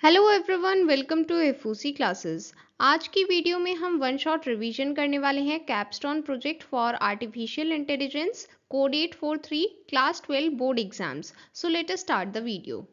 Hello everyone, welcome to एफूसी classes. आज की वीडियो में हम वन शॉट रिवीजन करने वाले हैं capstone project for artificial intelligence code 843 class 12 board exams. So let us start the video.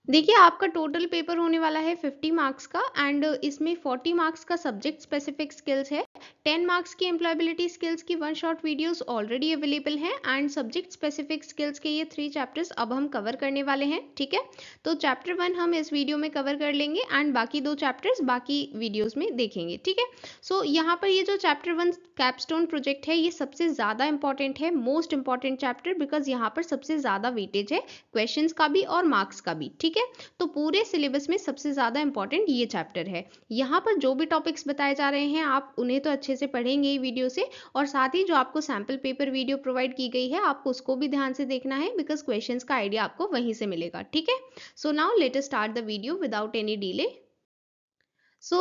देखिए, आपका टोटल पेपर होने वाला है 50 मार्क्स का एंड इसमें 40 मार्क्स का सब्जेक्ट स्पेसिफिक स्किल्स है। 10 मार्क्स की एम्प्लॉयबिलिटी स्किल्स की one shot videos already available हैं एंड सब्जेक्ट स्पेसिफिक स्किल्स के ये 3 चैप्टर्स अब हम कवर करने वाले हैं। ठीक है, तो चैप्टर 1 हम इस वीडियो में कवर कर लेंगे एंड बाकी 2 चैप्टर्स बाकी वीडियोस में देखेंगे। ठीक है, सो यहाँ पर ये जो चैप्टर 1 कैपस्टोन प्रोजेक्ट है, ये सबसे ज़्यादा इंपॉर्टेंट है, मोस्ट इंपॉर्टेंट चैप्टर, बिकॉज यहाँ पर सबसे ज़्यादा वेटेज है क्वेश्चंस का भी और मार्क्स का भी। ठीक है, तो पूरे सिलेबस में सबसे ज़्यादा इंपॉर्टेंट ये चैप्टर है। यहाँ पर जो भी टॉपिक्स बताए जा रहे हैं आप उन्हें तो अच्छे से पढ़ेंगे ही वीडियो से, और साथ ही जो आपको सैम्पल पेपर वीडियो प्रोवाइड की गई है आपको उसको भी ध्यान से देखना है, बिकॉज क्वेश्चंस का आइडिया आपको वहीं से मिलेगा। ठीक है, so now let us start the video without any delay.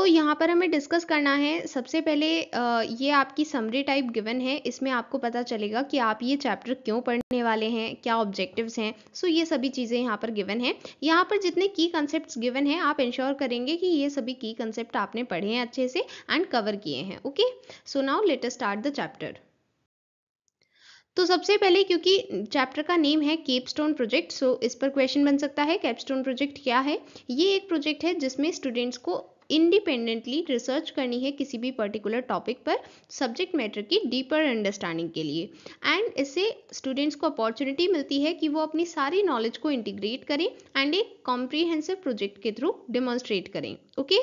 यहाँ पर हमें डिस्कस करना है सबसे पहले ये आपकी समरी टाइप गिवन है, इसमें आपको पता चलेगा कि आप ये चैप्टर क्यों पढ़ने वाले हैं, क्या ऑब्जेक्टिव्स हैं। ये सभी चीज़ें यहाँ पर गिवन है। यहाँ पर जितने की कंसेप्ट्स गिवन हैं आप इंश्योर करेंगे कि ये सभी की कंसेप्ट आपने पढ़े हैं अच्छे से एंड कवर किए हैं। Okay, so now let us start the chapter. तो सबसे पहले, क्योंकि चैप्टर का नेम है केपस्टोन प्रोजेक्ट, इस पर क्वेश्चन बन सकता है कैपस्टोन प्रोजेक्ट क्या है। ये एक प्रोजेक्ट है जिसमें स्टूडेंट्स को इंडिपेंडेंटली रिसर्च करनी है किसी भी पर्टिकुलर टॉपिक पर सब्जेक्ट मैटर की डीपर अंडरस्टैंडिंग के लिए, एंड इससे स्टूडेंट्स को अपॉर्चुनिटी मिलती है कि वो अपनी सारी नॉलेज को इंटीग्रेट करें एंड एक कॉम्प्रीहेंसिव प्रोजेक्ट के थ्रू डिमॉन्स्ट्रेट करें। ओके,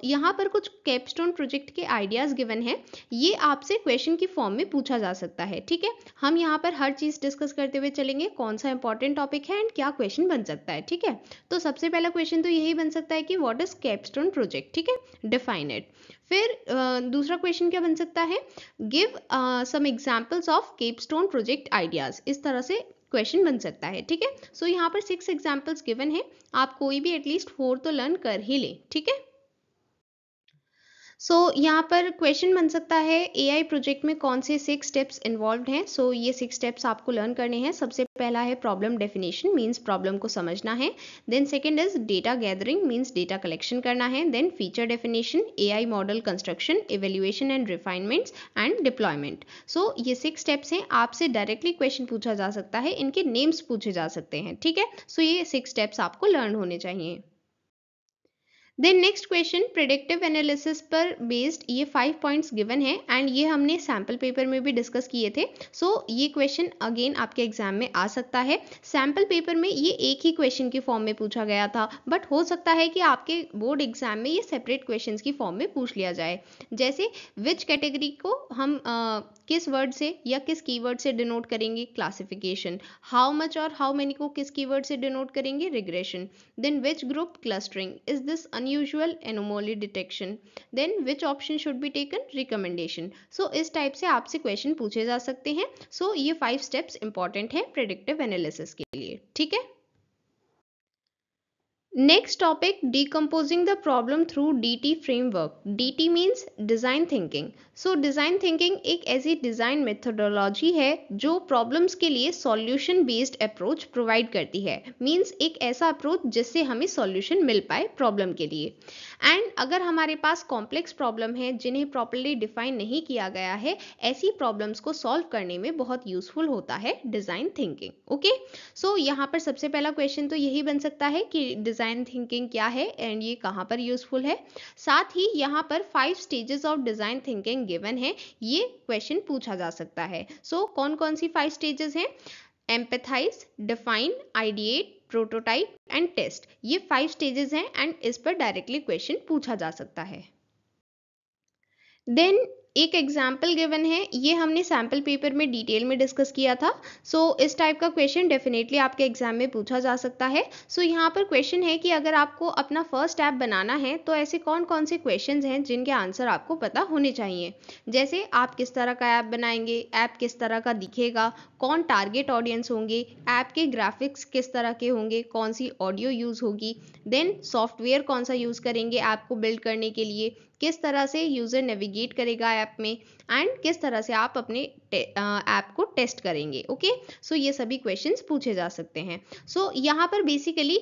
यहाँ पर कुछ कैपस्टोन प्रोजेक्ट के आइडियाज गिवन है, ये आपसे क्वेश्चन की फॉर्म में पूछा जा सकता है। ठीक है, हम यहाँ पर हर चीज़ डिस्कस करते हुए चलेंगे, कौन सा इंपॉर्टेंट टॉपिक है एंड क्या क्वेश्चन बन सकता है। ठीक है, तो सबसे पहला क्वेश्चन तो यही बन सकता है कि व्हाट इज कैपस्टोन प्रोजेक्ट। ठीक है, डिफाइन इट। फिर दूसरा क्वेश्चन क्या बन सकता है, give some examples of capstone project ideas. इस तरह से क्वेश्चन बन सकता है। ठीक है, यहाँ पर 6 एग्जाम्पल्स गिवन है, आप कोई भी एटलीस्ट 4 तो लर्न कर ही ले। ठीक है, यहाँ पर क्वेश्चन बन सकता है एआई प्रोजेक्ट में कौन से 6 स्टेप्स इन्वॉल्व्ड हैं। ये 6 स्टेप्स आपको लर्न करने हैं। सबसे पहला है प्रॉब्लम डेफिनेशन, मींस प्रॉब्लम को समझना है। Then second is data gathering, means data collection करना है। Then feature definition, AI model construction, evaluation and refinements and deployment. ये 6 स्टेप्स हैं, आपसे डायरेक्टली क्वेश्चन पूछा जा सकता है, इनके नेम्स पूछे जा सकते हैं। ठीक है, ये 6 स्टेप्स आपको लर्न होने चाहिए। Then next question, predictive analysis पर बेस्ड ये 5 पॉइंट्स गिवन है एंड ये हमने सैम्पल पेपर में भी डिस्कस किए थे। ये क्वेश्चन अगेन आपके एग्जाम में आ सकता है। सैम्पल पेपर में ये एक ही क्वेश्चन की फॉर्म में पूछा गया था, बट हो सकता है कि आपके बोर्ड एग्जाम में ये सेपरेट क्वेश्चंस की फॉर्म में पूछ लिया जाए। जैसे विच कैटेगरी को हम किस वर्ड से या किस कीवर्ड से डिनोट करेंगे, क्लासिफिकेशन। हाउ मच और हाउ मेनी को किस कीवर्ड से डिनोट करेंगे, regression. Then which group, clustering. Is this unusual anomaly detection. Then which option should be taken, recommendation. इस टाइप से आपसे क्वेश्चन पूछे जा सकते हैं। ये 5 स्टेप्स इंपॉर्टेंट है प्रेडिक्टिव एनालिसिस के लिए। ठीक है, next topic, decomposing the problem through DT framework. DT means design thinking. Design thinking एक ऐसी डिजाइन मेथोडोलॉजी है जो प्रॉब्लम्स के लिए सॉल्यूशन बेस्ड अप्रोच प्रोवाइड करती है। मीन्स एक ऐसा अप्रोच जिससे हमें सॉल्यूशन मिल पाए प्रॉब्लम के लिए। एंड अगर हमारे पास कॉम्प्लेक्स प्रॉब्लम है जिन्हें प्रॉपर्ली डिफाइन नहीं किया गया है, ऐसी प्रॉब्लम्स को सॉल्व करने में बहुत यूजफुल होता है डिजाइन थिंकिंग। ओके, यहाँ पर सबसे पहला क्वेश्चन तो यही बन सकता है कि डिजाइन थिंकिंग क्या है एंड ये कहाँ पर यूजफुल है। साथ ही यहाँ पर 5 stages of design thinking given है, ये क्वेश्चन पूछा जा सकता है। कौन कौन सी 5 स्टेजेस हैं, empathise, define, ideate, prototype and test. ये 5 स्टेजेस हैं एंड इस पर डायरेक्टली क्वेश्चन पूछा जा सकता है। देन एक एग्जाम्पल गिवन है, ये हमने सैम्पल पेपर में डिटेल में डिस्कस किया था। इस टाइप का क्वेश्चन डेफिनेटली आपके एग्जाम में पूछा जा सकता है। यहाँ पर क्वेश्चन है कि अगर आपको अपना फर्स्ट ऐप बनाना है तो ऐसे कौन कौन से क्वेश्चंस हैं जिनके आंसर आपको पता होने चाहिए। जैसे आप किस तरह का ऐप बनाएंगे, ऐप किस तरह का दिखेगा, कौन टारगेट ऑडियंस होंगे, ऐप के ग्राफिक्स किस तरह के होंगे, कौन सी ऑडियो यूज़ होगी, देन सॉफ्टवेयर कौन सा यूज़ करेंगे ऐप को बिल्ड करने के लिए, किस तरह से यूज़र नेविगेट करेगा ऐप में, एंड किस तरह से आप अपने ऐप को टेस्ट करेंगे। ओके, सो ये सभी क्वेश्चंस पूछे जा सकते हैं। सो यहाँ पर बेसिकली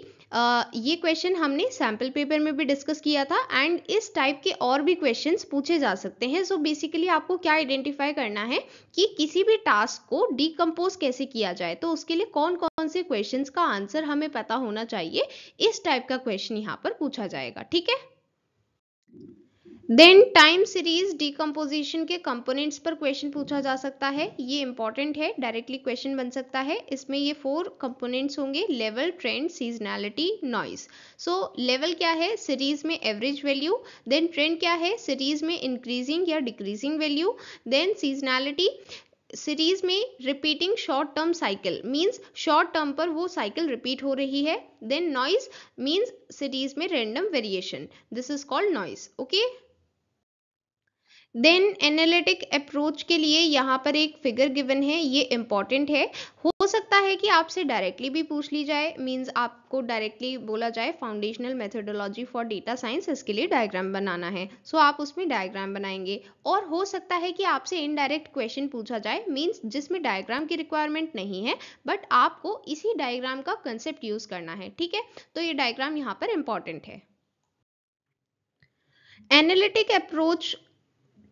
ये क्वेश्चन हमने सैम्पल पेपर में भी डिस्कस किया था, एंड इस टाइप के और भी क्वेश्चंस पूछे जा सकते हैं। सो बेसिकली आपको क्या आइडेंटिफाई करना है कि किसी भी टास्क को डिकम्पोज कैसे किया जाए, तो उसके लिए कौन कौन से क्वेश्चंस का आंसर हमें पता होना चाहिए। इस टाइप का क्वेश्चन यहाँ पर पूछा जाएगा, ठीक है। देन टाइम सीरीज डिकम्पोजिशन के कंपोनेंट्स पर क्वेश्चन पूछा जा सकता है। ये इंपॉर्टेंट है, डायरेक्टली क्वेश्चन बन सकता है। इसमें ये 4 कंपोनेंट्स होंगे: लेवल, ट्रेंड, सीजनैलिटी, नॉइज। सो लेवल क्या है? सीरीज में एवरेज वैल्यू। देन ट्रेंड क्या है? सीरीज में इंक्रीजिंग या decreasing value. Then seasonality, series में repeating short term cycle, means short term पर वो साइकिल रिपीट हो रही है। देन नॉइज मींस सीरीज में random variation, this is called noise. Okay, then analytic approach के लिए यहाँ पर एक फिगर गिवन है, ये इंपॉर्टेंट है। हो सकता है कि आपसे डायरेक्टली भी पूछ ली जाए, मींस आपको डायरेक्टली बोला जाए foundational methodology for data science, इसके लिए डायग्राम बनाना है। सो आप उसमें डायग्राम बनाएंगे। और हो सकता है कि आपसे इनडायरेक्ट क्वेश्चन पूछा जाए, मींस जिसमें डायग्राम की रिक्वायरमेंट नहीं है, बट आपको इसी डायग्राम का कंसेप्ट यूज करना है, ठीक है। तो ये डायग्राम यहाँ पर इंपॉर्टेंट है। Analytic approach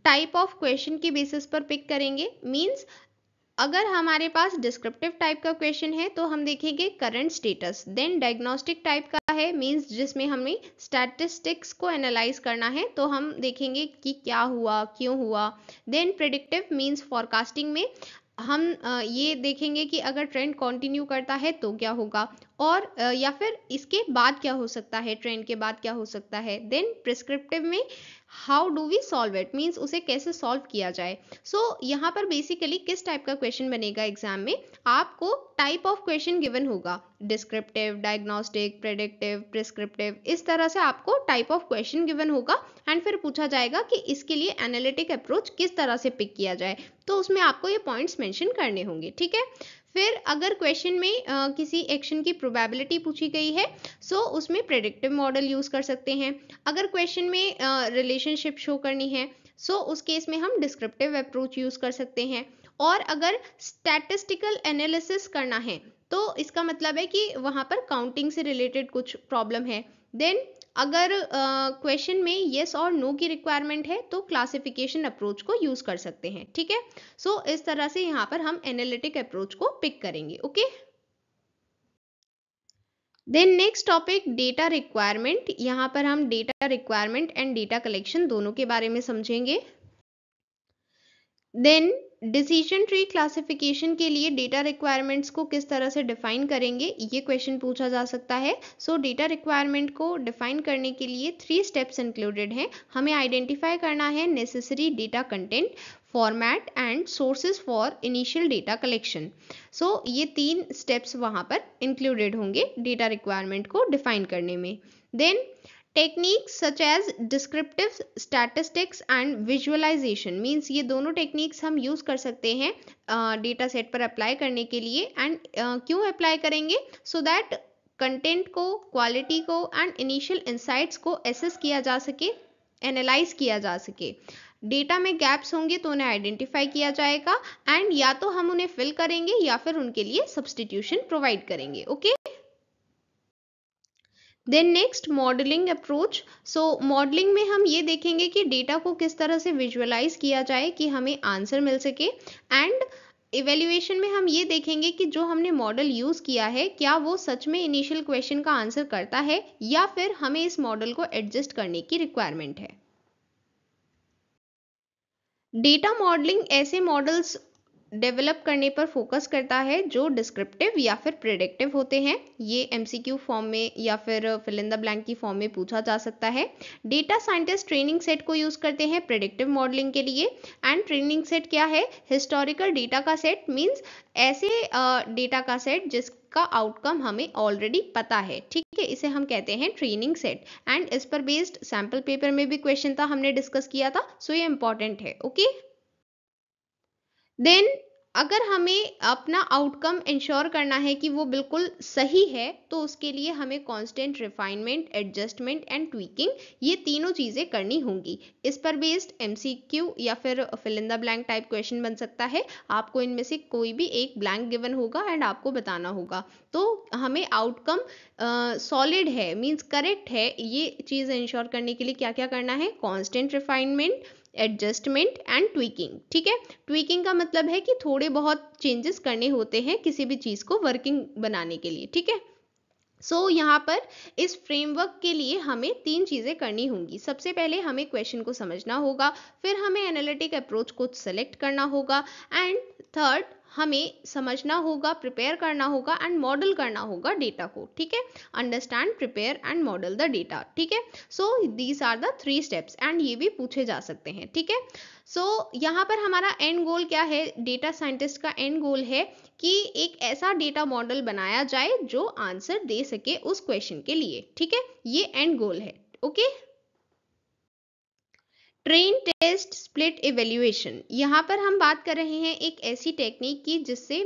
type of question की बेसिस पर पिक करेंगे, मींस अगर हमारे पास डिस्क्रिप्टिव टाइप का क्वेश्चन है तो हम देखेंगे current status. Then diagnostic type का है, मींस जिसमें हमें स्टैटिस्टिक्स को एनालाइज करना है, तो हम देखेंगे कि क्या हुआ, क्यों हुआ। देन प्रेडिक्टिव मींस फॉरकास्टिंग में हम ये देखेंगे कि अगर ट्रेंड कंटिन्यू करता है तो क्या होगा, और या फिर इसके बाद क्या हो सकता है, ट्रेंड के बाद क्या हो सकता है। देन प्रिस्क्रिप्टिव में how do we solve it, means उसे कैसे सॉल्व किया जाए। सो यहाँ पर बेसिकली किस टाइप का क्वेश्चन बनेगा एग्जाम में, आपको टाइप ऑफ क्वेश्चन गिवन होगा, डिस्क्रिप्टिव, डायग्नोस्टिक, प्रेडिक्टिव, प्रिस्क्रिप्टिव, इस तरह से आपको टाइप ऑफ क्वेश्चन गिवन होगा, एंड फिर पूछा जाएगा कि इसके लिए एनालिटिक अप्रोच किस तरह से पिक किया जाए, तो उसमें आपको ये पॉइंट्स मेंशन करने होंगे, ठीक है। फिर अगर क्वेश्चन में किसी एक्शन की प्रोबेबिलिटी पूछी गई है, सो उसमें प्रेडिक्टिव मॉडल यूज कर सकते हैं। अगर क्वेश्चन में रिलेशनशिप शो करनी है, सो उस केस में हम डिस्क्रिप्टिव अप्रोच यूज कर सकते हैं। और अगर स्टैटिस्टिकल एनालिसिस करना है, तो इसका मतलब है कि वहां पर काउंटिंग से रिलेटेड कुछ प्रॉब्लम है। देन अगर क्वेश्चन में येस और नो की रिक्वायरमेंट है, तो क्लासिफिकेशन अप्रोच को यूज कर सकते हैं, ठीक है। सो इस तरह से यहाँ पर हम एनालिटिक अप्रोच को पिक करेंगे। Okay, then next topic data requirement. यहाँ पर हम data requirement and data collection दोनों के बारे में समझेंगे। देन डिसीजन ट्री क्लासिफिकेशन के लिए डेटा रिक्वायरमेंट्स को किस तरह से डिफाइन करेंगे, ये क्वेश्चन पूछा जा सकता है। सो डेटा रिक्वायरमेंट को डिफाइन करने के लिए 3 स्टेप्स इंक्लूडेड हैं। हमें आइडेंटिफाई करना है necessary data content, format and sources for initial data collection. So ये 3 स्टेप्स वहाँ पर इंक्लूडेड होंगे डेटा रिक्वायरमेंट को डिफाइन करने में। Then techniques such as descriptive statistics and visualisation, means ये दोनों टेक्निक्स हम यूज कर सकते हैं डेटा सेट पर अप्लाई करने के लिए। एंड क्यों अप्लाई करेंगे, सो दैट कंटेंट को, क्वालिटी को एंड इनिशियल इंसाइट्स को एसेस किया जा सके, एनालाइज किया जा सके। डेटा में गैप्स होंगे तो उन्हें आइडेंटिफाई किया जाएगा, एंड या तो हम उन्हें फिल करेंगे या फिर उनके लिए सब्सटीट्यूशन प्रोवाइड करेंगे। Okay, then next modelling approach. So modelling में हम ये देखेंगे कि डेटा को किस तरह से विजुअलाइज किया जाए कि हमें आंसर मिल सके। एंड इवेल्युएशन में हम ये देखेंगे कि जो हमने मॉडल यूज किया है, क्या वो सच में इनिशियल क्वेश्चन का आंसर करता है, या फिर हमें इस मॉडल को एडजस्ट करने की रिक्वायरमेंट है। डेटा मॉडलिंग ऐसे मॉडल्स डेवलप करने पर फोकस करता है जो डिस्क्रिप्टिव या फिर प्रेडिक्टिव होते हैं। ये एमसीक्यू फॉर्म में या फिर फिल इन द ब्लैंक की फॉर्म में पूछा जा सकता है। डेटा साइंटिस्ट ट्रेनिंग सेट को यूज करते हैं प्रेडिक्टिव मॉडलिंग के लिए। एंड ट्रेनिंग सेट क्या है? हिस्टोरिकल डेटा का सेट, मींस ऐसे डेटा का सेट जिसका आउटकम हमें ऑलरेडी पता है, ठीक है, इसे हम कहते हैं ट्रेनिंग सेट। एंड इस पर बेस्ड सैम्पल पेपर में भी क्वेश्चन था, हमने डिस्कस किया था, सो ये इंपॉर्टेंट है। ओके, देन अगर हमें अपना आउटकम इंश्योर करना है कि वो बिल्कुल सही है, तो उसके लिए हमें constant refinement, adjustment and tweaking, ये तीनों चीज़ें करनी होंगी। इस पर बेस्ड एमसीक्यू या फिर fill in the blank type question बन सकता है। आपको इनमें से कोई भी एक ब्लैंक गिवन होगा एंड आपको बताना होगा। तो हमें आउटकम सॉलिड है, मीन्स करेक्ट है, ये चीज़ इंश्योर करने के लिए क्या क्या करना है? Constant refinement, adjustment and tweaking. ठीक है, ट्वीकिंग का मतलब है कि थोड़े बहुत चेंजेस करने होते हैं किसी भी चीज़ को वर्किंग बनाने के लिए। ठीक है, यहाँ पर इस फ्रेमवर्क के लिए हमें तीन चीज़ें करनी होंगी। सबसे पहले हमें क्वेश्चन को समझना होगा, फिर हमें एनालिटिक अप्रोच को सेलेक्ट करना होगा, एंड थर्ड हमें समझना होगा, प्रिपेयर करना होगा एंड मॉडल करना होगा डेटा को। ठीक है, understand, prepare and model the data. ठीक है, these are the 3 steps and ये भी पूछे जा सकते हैं। ठीक है, यहाँ पर हमारा एंड गोल क्या है? डेटा साइंटिस्ट का एंड गोल है कि एक ऐसा डेटा मॉडल बनाया जाए जो आंसर दे सके उस क्वेश्चन के लिए। ठीक है, ये एंड गोल है। Okay, train test split evaluation, यहाँ पर हम बात कर रहे हैं एक ऐसी टेक्निक की जिससे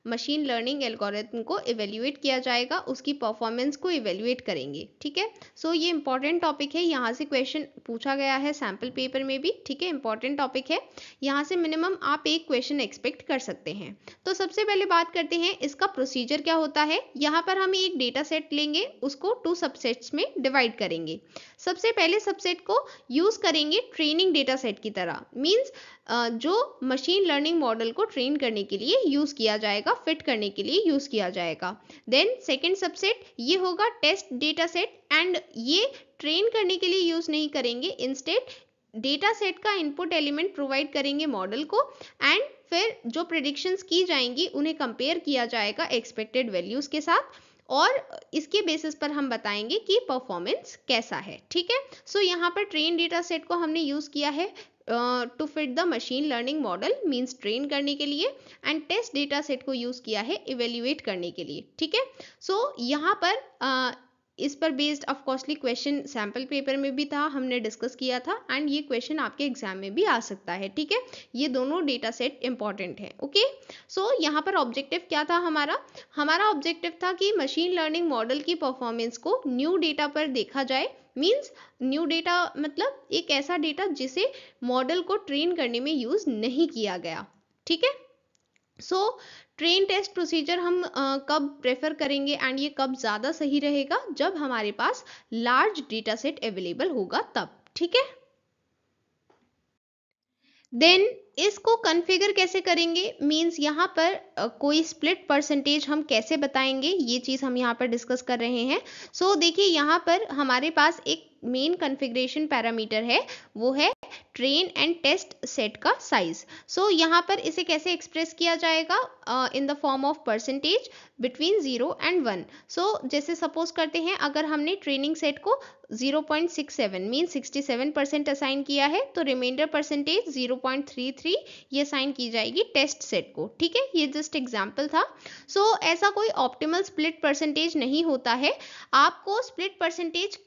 मशीन लर्निंग एल्गोरिथम को इवेल्युएट किया जाएगा, उसकी परफॉर्मेंस को इवेल्युएट करेंगे। ठीक है, ये इंपॉर्टेंट टॉपिक है, यहाँ से क्वेश्चन पूछा गया है सैम्पल पेपर में भी। ठीक है, इंपॉर्टेंट टॉपिक है, यहाँ से मिनिमम आप एक क्वेश्चन एक्सपेक्ट कर सकते हैं। तो सबसे पहले बात करते हैं इसका प्रोसीजर क्या होता है। यहाँ पर हम एक डेटा सेट लेंगे, उसको 2 सबसेट्स में डिवाइड करेंगे। सबसे पहले सबसेट को यूज करेंगे ट्रेनिंग डेटा सेट की तरह, मींस जो मशीन लर्निंग मॉडल को ट्रेन करने के लिए यूज किया जाएगा, फिट करने के लिए यूज किया जाएगा। देन सेकंड सबसेट ये होगा टेस्ट डेटा सेट, एंड ये ट्रेन करने के लिए यूज नहीं करेंगे, इंस्टेड डेटा सेट का इनपुट एलिमेंट प्रोवाइड करेंगे मॉडल को, एंड फिर जो प्रेडिक्शंस की जाएंगी उन्हें कंपेयर किया जाएगा एक्सपेक्टेड वैल्यूज के साथ, और इसके बेसिस पर हम बताएंगे कि परफॉर्मेंस कैसा है। ठीक है, यहाँ पर ट्रेन डेटा सेट को हमने यूज किया है to fit the machine learning model, means train करने के लिए, एंड टेस्ट डेटा सेट को यूज किया है इवेल्युएट करने के लिए। ठीक है, यहाँ पर इस पर based of costly question sample paper में भी था, हमने डिस्कस किया था, एंड ये क्वेश्चन आपके एग्जाम में भी आ सकता है। ठीक है, ये दोनों डेटा सेट इंपॉर्टेंट है। ओके, यहाँ पर ऑब्जेक्टिव क्या था हमारा ऑब्जेक्टिव था कि मशीन लर्निंग मॉडल की परफॉर्मेंस को न्यू डेटा पर देखा जाए, मींस न्यू डेटा मतलब एक ऐसा डेटा जिसे मॉडल को ट्रेन करने में यूज नहीं किया गया। ठीक है, ट्रेन टेस्ट प्रोसीजर हम कब प्रेफर करेंगे एंड ये कब ज़्यादा सही रहेगा? जब हमारे पास लार्ज डेटा सेट अवेलेबल होगा तब। ठीक है, देन इसको कॉन्फ़िगर कैसे करेंगे? मींस यहाँ पर कोई स्प्लिट परसेंटेज हम कैसे बताएंगे, ये चीज़ हम यहाँ पर डिस्कस कर रहे हैं। देखिए यहाँ पर हमारे पास एक मेन कॉन्फ़िगरेशन पैरामीटर है, वो है ट्रेन एंड टेस्ट सेट का साइज। यहाँ पर इसे कैसे एक्सप्रेस किया जाएगा? In the form of percentage between 0 and 1। जैसे सपोज करते हैं अगर हमने ट्रेनिंग सेट को 0.67 मीन 67% असाइन किया है, तो रिमाइंडर परसेंटेज 0.33 ये असाइन की जाएगी टेस्ट सेट को। ठीक है, ये जस्ट एग्जांपल था। ऐसा कोई ऑप्टिमल स्प्लिट परसेंटेज नहीं होता है, आपको स्प्लिट परसेंटेज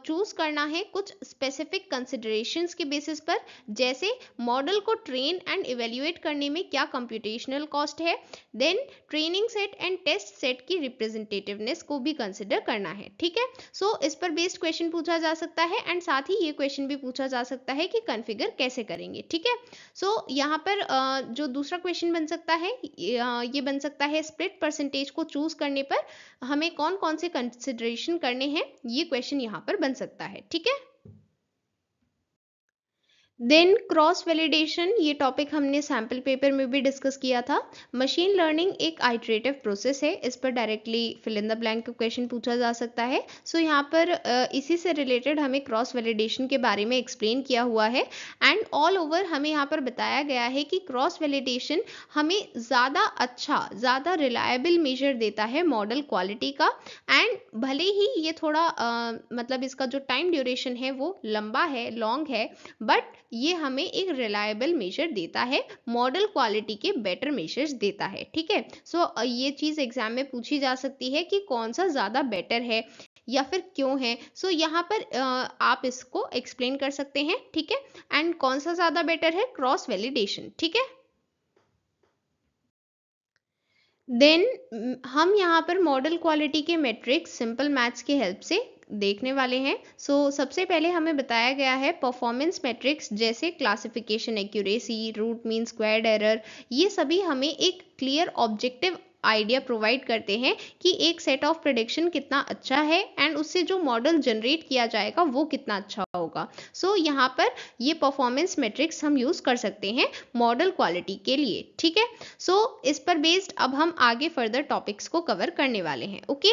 चूज करना है कुछ स्पेसिफिक कंसिडरेशंस के बेसिस पर, जैसे मॉडल को ट्रेन एंड इवेल्युएट करने में क्या कंप्यूटेशनल कॉस्ट है, then training set and test set की रिप्रेजेंटेटिवनेस को भी कंसिडर करना है। ठीक है, इस पर बेस्ड क्वेश्चन पूछा जा सकता है, एंड साथ ही ये क्वेश्चन भी पूछा जा सकता है कि कॉन्फ़िगर कैसे करेंगे। ठीक है, यहाँ पर जो दूसरा क्वेश्चन बन सकता है ये बन सकता है स्प्लिट परसेंटेज को चूज करने पर हमें कौन कौन से कंसिडरेशन करने हैं, ये क्वेश्चन यहाँ पर बन सकता है। ठीक है, देन क्रॉस वैलिडेशन, ये टॉपिक हमने सैम्पल पेपर में भी डिस्कस किया था। मशीन लर्निंग एक आइटरेटिव प्रोसेस है, इस पर directly fill in the blank question पूछा जा सकता है। यहाँ पर इसी से रिलेटेड हमें क्रॉस वैलिडेशन के बारे में एक्सप्लेन किया हुआ है, एंड ऑल ओवर हमें यहाँ पर बताया गया है कि क्रॉस वैलिडेशन हमें ज़्यादा रिलायबल मेजर देता है मॉडल क्वालिटी का, एंड भले ही ये थोड़ा मतलब इसका जो टाइम ड्यूरेशन है वो लॉन्ग है, बट ये हमें एक रिलायबल मेजर देता है, मॉडल क्वालिटी के बेटर मेजर्स देता है। ठीक है, ये चीज़ एग्जाम में पूछी जा सकती है कि कौन सा ज़्यादा बेटर है या फिर क्यों है। यहाँ पर आप इसको एक्सप्लेन कर सकते हैं। ठीक है, एंड कौन सा ज़्यादा बेटर है? Cross validation. ठीक है, देन हम यहाँ पर मॉडल क्वालिटी के मेट्रिक्स सिंपल मैथ्स के हेल्प से देखने वाले हैं। सबसे पहले हमें बताया गया है परफॉर्मेंस मेट्रिक्स जैसे classification accuracy, root mean squared error, ये सभी हमें एक क्लियर ऑब्जेक्टिव आइडिया प्रोवाइड करते हैं कि एक सेट ऑफ प्रेडिक्शन कितना अच्छा है एंड उससे जो मॉडल जनरेट किया जाएगा वो कितना अच्छा होगा। यहाँ पर ये परफॉर्मेंस मेट्रिक्स हम यूज कर सकते हैं मॉडल क्वालिटी के लिए, ठीक है। इस पर बेस्ड अब हम आगे फर्दर टॉपिक्स को कवर करने वाले हैं। ओके,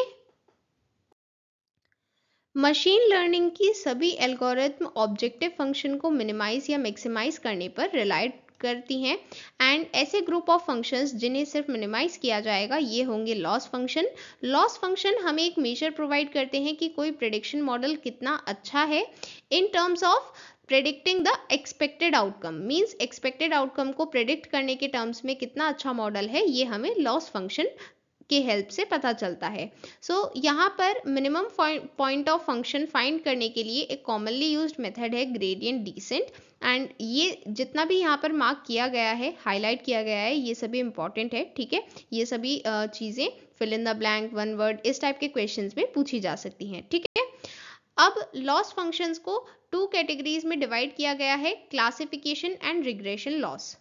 मशीन लर्निंग की सभी एल्गोरिथम ऑब्जेक्टिव फंक्शन को मिनिमाइज या मैक्सिमाइज करने पर रिलाय करती हैं एंड ऐसे ग्रुप ऑफ फंक्शंस जिन्हें सिर्फ मिनिमाइज किया जाएगा ये होंगे लॉस फंक्शन। लॉस फंक्शन हमें एक मेजर प्रोवाइड करते हैं कि कोई प्रेडिक्शन मॉडल कितना अच्छा है in terms of predicting the expected outcome, means expected outcome को प्रेडिक्ट करने के टर्म्स में कितना अच्छा मॉडल है ये हमें लॉस फंक्शन के हेल्प से पता चलता है। यहाँ पर minimum point of function find करने के लिए एक कॉमनली यूज्ड मेथड है ग्रेडियंट डिसेंट एंड ये जितना भी यहाँ पर मार्क किया गया है, हाईलाइट किया गया है, ये सभी इंपॉर्टेंट है, ठीक है। ये सभी चीजें fill in the blank, one word, इस टाइप के क्वेश्चंस में पूछी जा सकती हैं, ठीक है। अब लॉस फंक्शंस को टू कैटेगरीज में डिवाइड किया गया है, क्लासिफिकेशन एंड रिग्रेशन लॉस।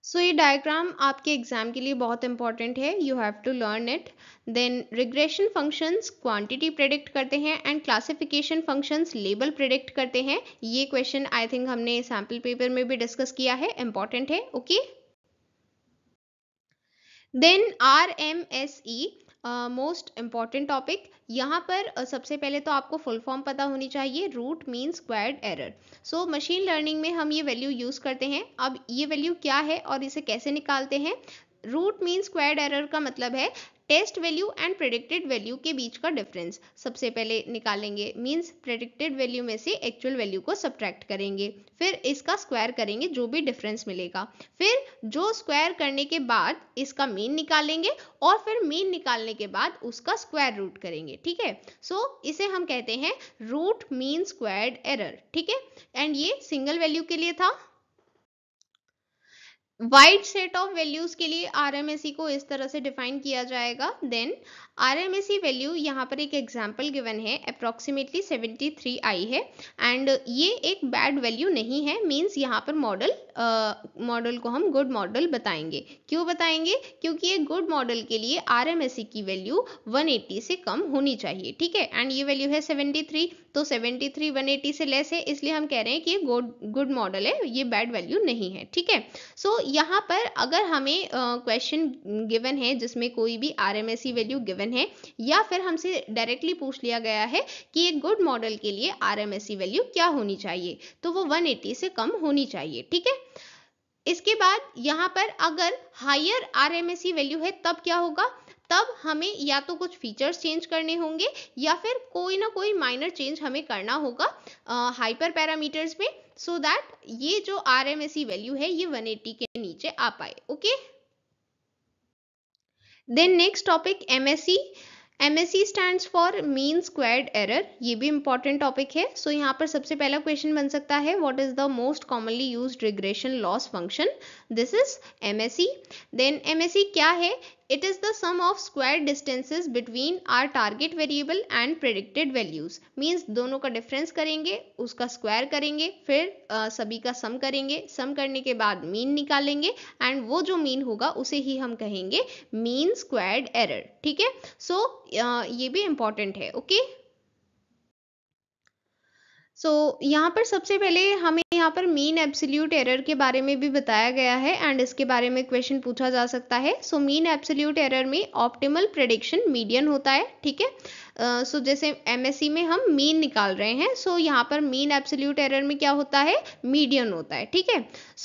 ये डायग्राम आपके एग्जाम के लिए बहुत इंपॉर्टेंट है, you have to learn it. Then regression functions quantity predict करते हैं and classification functions label predict करते हैं। ये क्वेश्चन आई थिंक हमने सैम्पल पेपर में भी डिस्कस किया है, इंपॉर्टेंट है, okay. Then RMSE most important topic. यहाँ पर सबसे पहले तो आपको फुल फॉर्म पता होनी चाहिए, root mean squared error. Machine learning में हम ये वैल्यू यूज करते हैं। अब ये वैल्यू क्या है और इसे कैसे निकालते हैं? रूट मीन स्क्वायर्ड एरर का मतलब है test value and predicted value के बीच का डिफरेंस सबसे पहले निकालेंगे, मींस प्रेडिक्टेड वैल्यू में से एक्चुअल वैल्यू को सब्ट्रैक्ट करेंगे, फिर इसका स्क्वायर करेंगे जो भी डिफरेंस मिलेगा, फिर जो स्क्वायर करने के बाद इसका मीन निकालेंगे और फिर मीन निकालने के बाद उसका स्क्वायर रूट करेंगे, ठीक है। इसे हम कहते हैं रूट मीन स्क्वायर्ड एरर, ठीक है। एंड ये सिंगल वैल्यू के लिए था। वाइड सेट ऑफ वैल्यूज के लिए RMSE को इस तरह से डिफाइन किया जाएगा। देन RMSE वैल्यू यहाँ पर एक एग्जांपल गिवन है, अप्रोक्सीमेटली 73 आई है एंड ये एक बैड वैल्यू नहीं है, मींस यहाँ पर मॉडल को हम गुड मॉडल बताएंगे। क्यों बताएंगे? क्योंकि एक गुड मॉडल के लिए RMSE की वैल्यू 180 से कम होनी चाहिए, ठीक है। एंड ये वैल्यू है 73, तो 73 180 से लेस है, इसलिए हम कह रहे हैं कि ये गुड मॉडल है, ये बैड वैल्यू नहीं है, ठीक है। यहाँ पर अगर हमें क्वेश्चन गिवन है जिसमें कोई भी RMSE वैल्यू गिवन है या फिर हमसे डायरेक्टली पूछ लिया गया है कि एक गुड मॉडल के लिए RMSE वैल्यू क्या होनी चाहिए, तो वो 180 से कम होनी चाहिए, ठीक है। इसके बाद यहाँ पर अगर हायर RMSE वैल्यू है तब क्या होगा? तब हमें या तो कुछ फीचर्स चेंज करने होंगे या फिर कोई ना कोई माइनर चेंज हमें करना होगा हाइपर पैरामीटर्स में, सो दैट ये जो RMSE वैल्यू है ये 180 के नीचे आ पाए, okay. Then next topic MSE stands for mean squared error, ये भी इंपॉर्टेंट टॉपिक है। यहाँ पर सबसे पहला क्वेश्चन बन सकता है, what is the most commonly used regression loss function? This is MSE। देन MSE क्या है? It is the sum of square distances between our target variable and predicted values. Means दोनों का डिफरेंस करेंगे, उसका स्क्वायर करेंगे, फिर सभी का सम करेंगे, सम करने के बाद मीन निकालेंगे एंड वो जो मीन होगा उसे ही हम कहेंगे मीन स्क्वायर्ड एरर, ठीक है। ये भी इंपॉर्टेंट है, ओके। यहाँ पर सबसे पहले हमें यहाँ पर मीन एब्सोल्यूट एरर के बारे में भी बताया गया है एंड इसके बारे में क्वेश्चन पूछा जा सकता है। मीन एब्सोल्यूट एरर में ऑप्टिमल प्रेडिक्शन मीडियन होता है, ठीक है। जैसे MSE में हम मीन निकाल रहे हैं, यहाँ पर मीन एब्सोल्यूट एरर में क्या होता है? मीडियन होता है, ठीक है।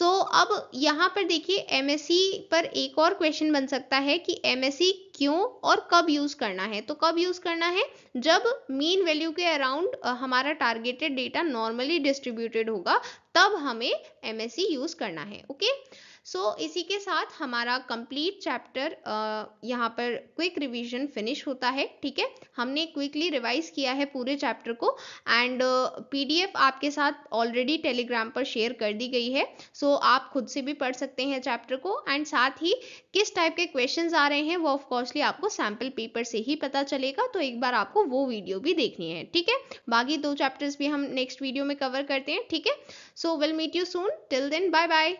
अब यहाँ पर देखिए MSE पर एक और क्वेश्चन बन सकता है कि MSE क्यों और कब यूज करना है? तो कब यूज करना है? जब मीन वैल्यू के अराउंड हमारा टारगेटेड डेटा नॉर्मली डिस्ट्रीब्यूटेड होगा, तब हमें MSE यूज करना है, ओके। सो इसी के साथ हमारा कंप्लीट चैप्टर यहाँ पर क्विक रिवीजन फिनिश होता है। ठीक है, हमने क्विकली रिवाइज किया है पूरे चैप्टर को एंड पीडीएफ आपके साथ ऑलरेडी टेलीग्राम पर शेयर कर दी गई है। सो आप खुद से भी पढ़ सकते हैं चैप्टर को एंड साथ ही किस टाइप के क्वेश्चंस आ रहे हैं वो ऑफ कोर्सली आपको सैम्पल पेपर से ही पता चलेगा, तो एक बार आपको वो वीडियो भी देखनी है। ठीक है, बाकी 2 चैप्टर्स भी हम नेक्स्ट वीडियो में कवर करते हैं। ठीक है, so will meet you soon, till then bye bye.